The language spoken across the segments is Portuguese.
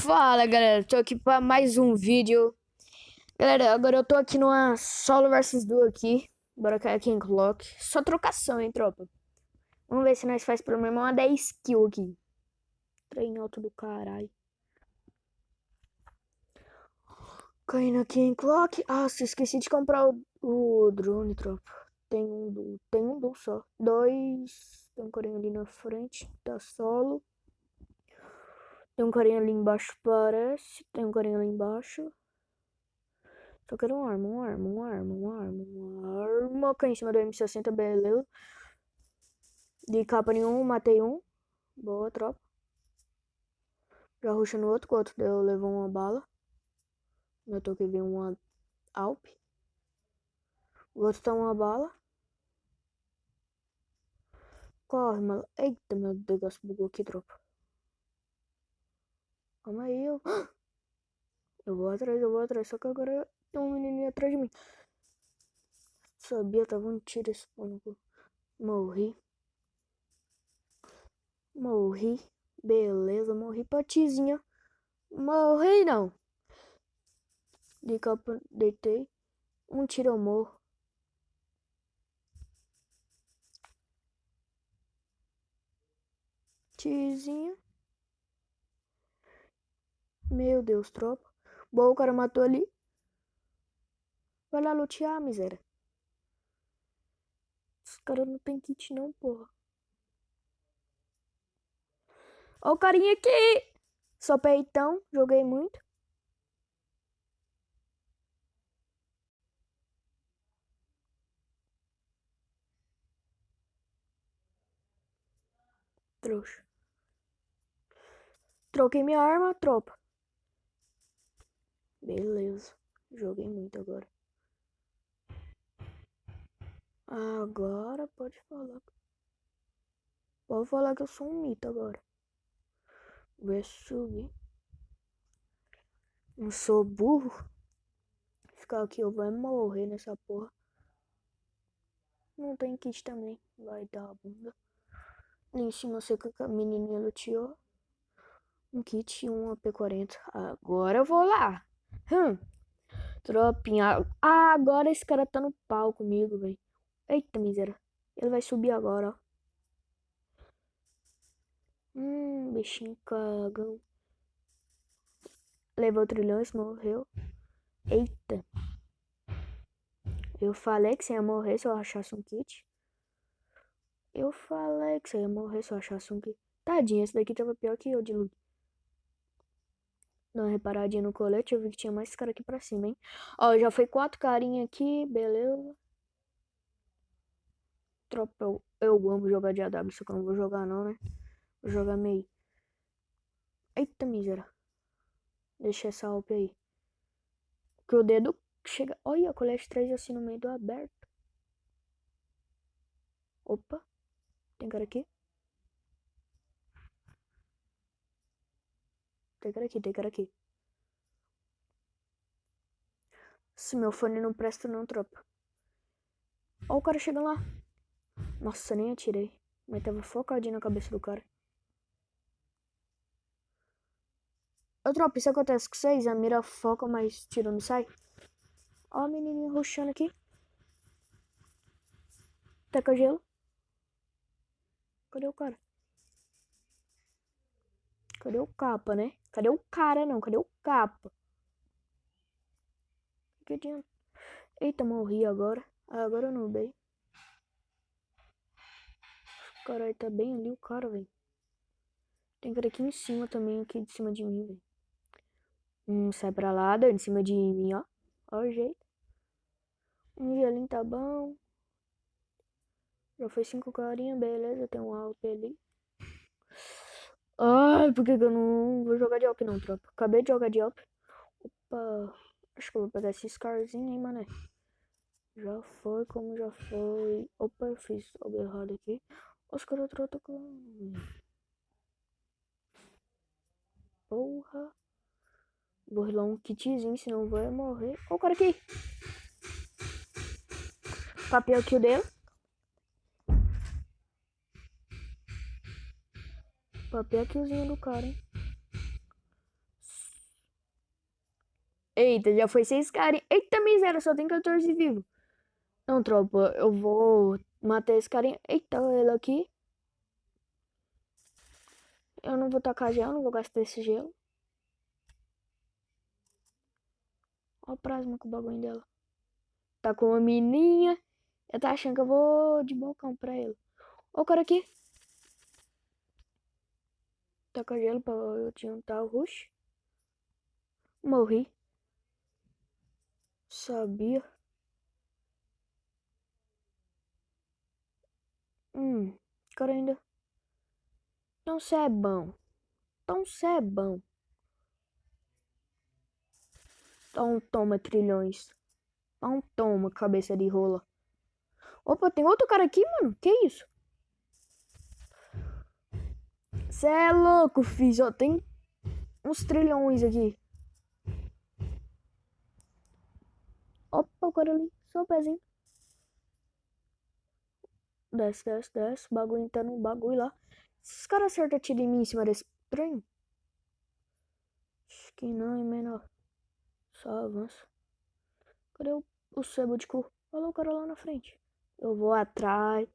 Fala galera, tô aqui pra mais um vídeo. Galera, agora eu tô aqui numa solo versus duo aqui. Bora cair aqui em clock. Só trocação, hein, tropa. Vamos ver se nós faz pelo menos uma 10 kills aqui. Trem alto do caralho. Caindo aqui em clock. Ah, esqueci de comprar o drone, tropa. Tem um duo só. Dois. Tem um carinha ali na frente, tá solo. Tem um carinha ali embaixo, parece. Tem um carinha ali embaixo. Só quero uma arma. Cai em cima do M60, beleza. De capa nenhum, matei um. Boa, tropa. Já ruxa no outro, que o outro levou uma bala. Eu tô aqui vendo uma Alp. O outro tá uma bala. Corre, mano. Eita, meu Deus, bugou aqui, tropa. Calma aí, eu... Eu vou atrás. Só que agora tem um menininho atrás de mim. Sabia, tava um tiro esse pânico. Morri. Beleza, morri pra tizinha. Morri não. De capa, deitei. Um tiro eu morro. Tizinha. Meu Deus, tropa. Bom, o cara matou ali. Vai lá lutear, miséria. Os caras não tem kit não, porra. Ó o carinha aqui. Só peitão. Joguei muito. Trouxa. Troquei minha arma, tropa. Beleza. Joguei muito agora. Agora pode falar. Pode falar que eu sou um mito agora. Vai subir. Não sou burro. Ficar aqui eu vou morrer nessa porra. Não tem kit também. Vai dar a bunda. Ali em cima eu sei que a menininha luteou. Um kit e um AP40. Agora eu vou lá. Tropinha. Agora esse cara tá no pau comigo, velho. Eita, miséria. Ele vai subir agora, ó. Bichinho cagão. Levou trilhões, morreu. Eita. Eu falei que você ia morrer se eu achasse um kit. Eu falei que você ia morrer se eu achasse um kit. Tadinho, esse daqui tava pior que eu de luta. Dá uma reparadinha no colete, eu vi que tinha mais cara aqui pra cima, hein. Ó, já foi 4 carinha aqui, beleza. Tropa, eu amo jogar de AW, só que eu não vou jogar não, né. Vou jogar meio. Eita, miséria. Deixa essa Alp aí. Que o dedo chega... Olha, colete 3 assim no meio do aberto. Opa. Tem cara aqui. Tem cara aqui. Se meu fone não presta não, tropa. Ó o cara chegando lá. Nossa, nem atirei. Mas tava focadinho na cabeça do cara. Ô, tropa, isso acontece com vocês? A mira foca, mas tiro não sai? Ó a menininha rushando aqui. Taca gelo. Cadê o cara? Cadê o capa, né? Cadê o cara, não? Cadê o capa? Que adianta? Eita, morri agora. Agora eu não dei. Caralho, tá bem ali o cara, velho. Tem cara aqui em cima também, aqui de cima de mim, velho. Sai pra lá, dá em cima de mim, ó. Ó o jeito. Um gelinho tá bom. Já foi 5 carinha, beleza. Tem um Alp ali. Ai, por que eu não vou jogar de Alp não, tropa? Acabei de jogar de Alp. Opa. Acho que eu vou pegar esse Scarzinho, hein, mané. Já foi, como já foi. Opa, eu fiz algo errado aqui. Os caras tratam com... Porra. Vou rolar um kitzinho, senão vai morrer. Ó o cara aqui. Capei o kill dele. Papei a killzinha do cara, hein. Eita, já foi 6 carinha. Eita, miséria, só tem 14 vivos. Não, tropa, eu vou matar esse carinha. Eita, ele aqui. Eu não vou tacar gelo, não vou gastar esse gelo. Olha o plasma com o bagulho dela. Tá com uma mininha. Eu tá achando que eu vou de bocão pra ele. Ó o cara aqui. Taca gelo pra eu adiantar o rush. Morri. Sabia. Cara ainda. Então cê é bom. Então cê é bom. Então toma, trilhões. Então toma, cabeça de rola. Opa, tem outro cara aqui, mano. Que isso? Cê é louco, fi. Só tem uns trilhões aqui. Opa, o cara ali. Só o pezinho. Desce, desce, desce. O bagulho tá no bagulho lá. Esses caras acertam tiro em mim em cima desse trem? Acho que não, é menor. Só avança. Cadê o sebo de cu? Olha o cara lá na frente. Eu vou atrás.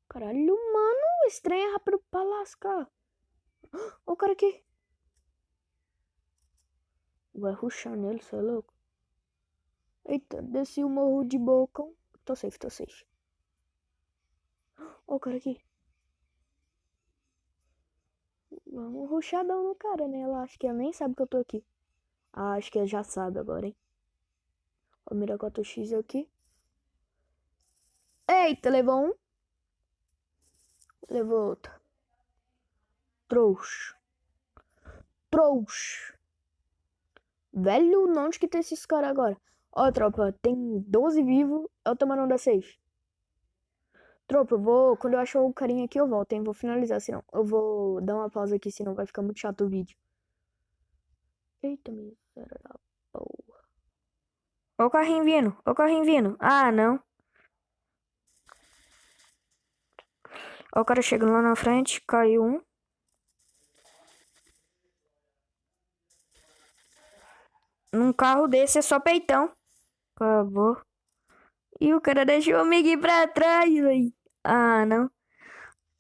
Caralho, mano. Esse trem é rápido pra lascar. Olha o cara aqui. Vai rushar nele, cê é louco? Eita, desci o morro de bocão. Tô safe, tô safe. Ó o cara aqui. Vamos rushadão no cara, né? Ela acho que ela nem sabe que eu tô aqui. Ah, acho que ela já sabe agora, hein? Ó o Miracoto X aqui. Eita, levou um. Levou outro. Trouxa. Trouxa. Velho, onde que tem esses caras agora? Ó, tropa, tem 12 vivos. É o tamanho da safe. Tropa, eu vou. Quando eu achar o carinha aqui, eu volto, hein? Vou finalizar, senão. Eu vou dar uma pausa aqui, senão vai ficar muito chato o vídeo. Eita, miséria da porra. Ó o carrinho vindo, ó o carrinho vindo. Ah, não. Ó o cara chegando lá na frente, caiu um. Num carro desse é só peitão. Acabou. E o cara deixou o amiguinho pra trás, velho. Ah, não.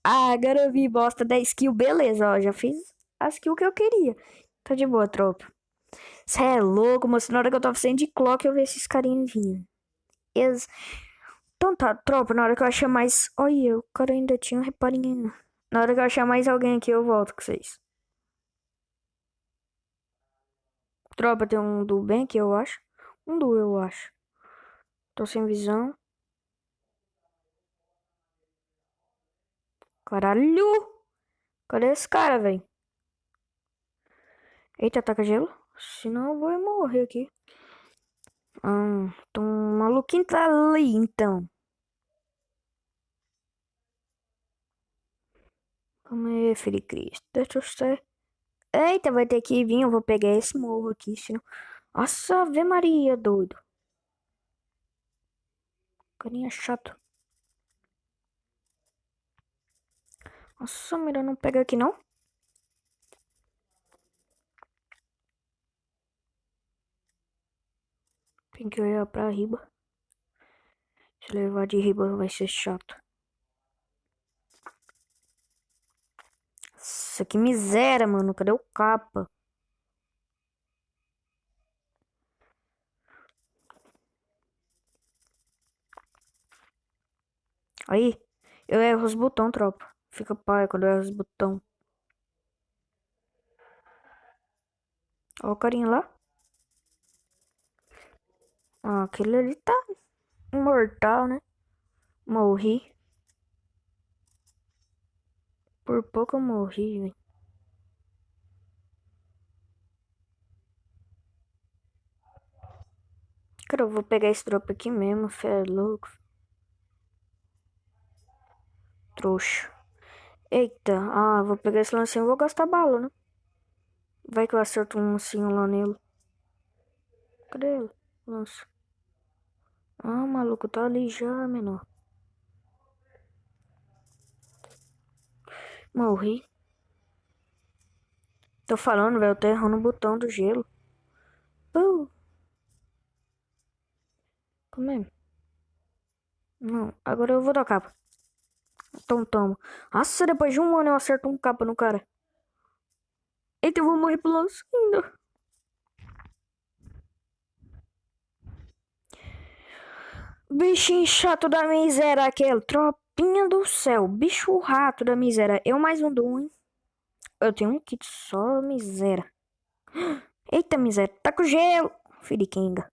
Ah, agora eu vi bosta da skill. Beleza, ó. Já fiz a skill que eu queria. Tá de boa, tropa. Cê é louco, moço. Na hora que eu tava saindo de clock, eu vi esses carinhas vindo. Então tá, tropa. Na hora que eu achar mais. Olha, o cara ainda tinha um reparinho. Na hora que eu achar mais alguém aqui, eu volto com vocês. Tropa, tem um do bem aqui, eu acho. Um do, eu acho. Tô sem visão. Caralho! Cadê esse cara, velho? Eita, taca gelo. Senão eu vou morrer aqui. Então um maluquinho tá ali, então. Calma aí, filho de Cristo. Deixa eu ser. Eita, vai ter que vir. Eu vou pegar esse morro aqui, senão. Nossa, Ave Maria, doido. Carinha chato. Nossa, mira, não pega aqui não. Tem que olhar pra riba. Se levar de riba vai ser chato. Nossa, que miséria, mano. Cadê o capa? Aí, eu erro os botões, tropa. Fica pai quando eu erro os botões. Ó o carinha lá. Ah, aquele ali tá imortal, né? Morri. Por pouco eu morri, velho. Cara, eu vou pegar esse drop aqui mesmo, cê é louco. Trouxa. Eita, vou pegar esse lancinho, vou gastar bala, né? Vai que eu acerto um lancinho lá nele. Cadê ele? Lança. Ah, maluco, tá ali já, menor. Morri. Tô falando, velho, eu tô errando o botão do gelo. Como é? Não, agora eu vou dar capa. Então toma. Nossa, depois de um ano eu acerto um capa no cara. Eita, eu vou morrer pulando ainda. Bichinho chato da miséria aquele. Tropinha do céu. Bicho rato da miséria. Eu mais um do hein? Eu tenho um kit só, miséria. Eita, miséria. Tá com gelo. Filho de Kenga.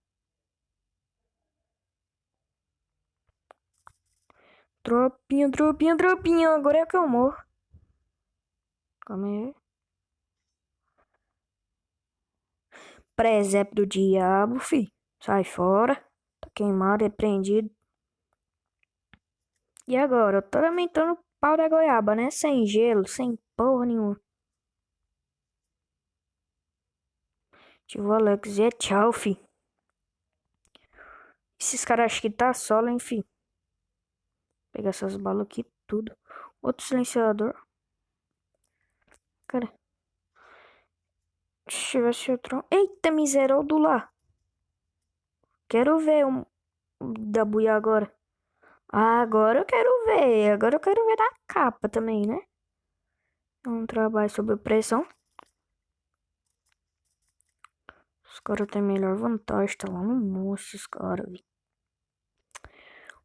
Tropinha, tropinha, tropinha. Agora é que eu morro. Calma aí. Presépio do diabo, fi. Sai fora. Tá queimado, repreendido. E agora? Eu tô lamentando pau da goiaba, né? Sem gelo, sem porra nenhuma. Tipo, Alex, é tchau, fi. Esses caras acham que tá solo, enfim. Pegar essas balas aqui, tudo. Outro silenciador. Cara, se tivesse outro. Eita, miserável do lá. Quero ver da buia agora. Ah, agora eu quero ver. Agora eu quero ver da capa também, né? É um trabalho sob pressão. Os caras têm melhor vantagem, tá lá no monstro, os caras, velho.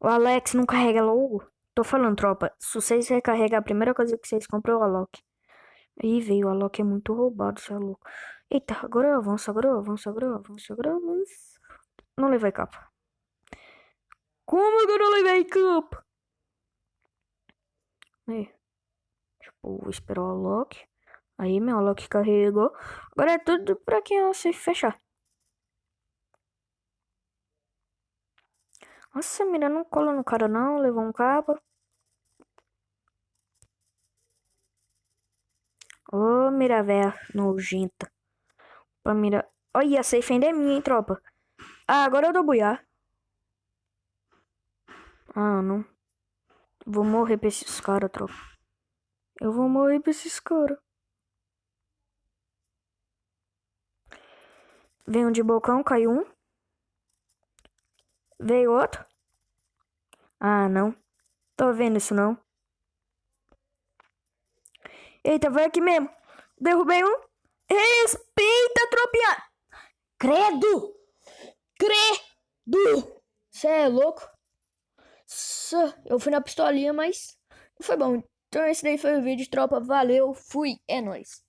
O Alex não carrega logo. Tô falando, tropa. Se vocês recarregar, a primeira coisa que vocês compram é o Alok. Ih, veio, o Alok é muito roubado, cê é louco. Eita, agora eu avanço, agora eu avanço, agora eu avanço, agora eu avanço. Não levei capa. Como agora eu levei capa? Aí, tipo, vou esperar o Alok. Aí, meu Alok carregou. Agora é tudo pra quem eu sei fechar. Nossa, mira, não cola no cara não, levou um capa. Ô, mira véia nojenta. Pra mira... Olha, a safe ainda é minha, hein, tropa. Ah, agora eu dou buiar. Ah, não. Vou morrer pra esses caras, tropa. Eu vou morrer pra esses caras. Vem um de bocão, caiu um. Veio outro. Ah, não. Tô vendo isso não. Eita, vai aqui mesmo. Derrubei um. Respeita, tropinha. Credo. Credo. Cê é louco? Eu fui na pistolinha, mas não foi bom. Então esse daí foi o vídeo, tropa. Valeu, fui, é nóis.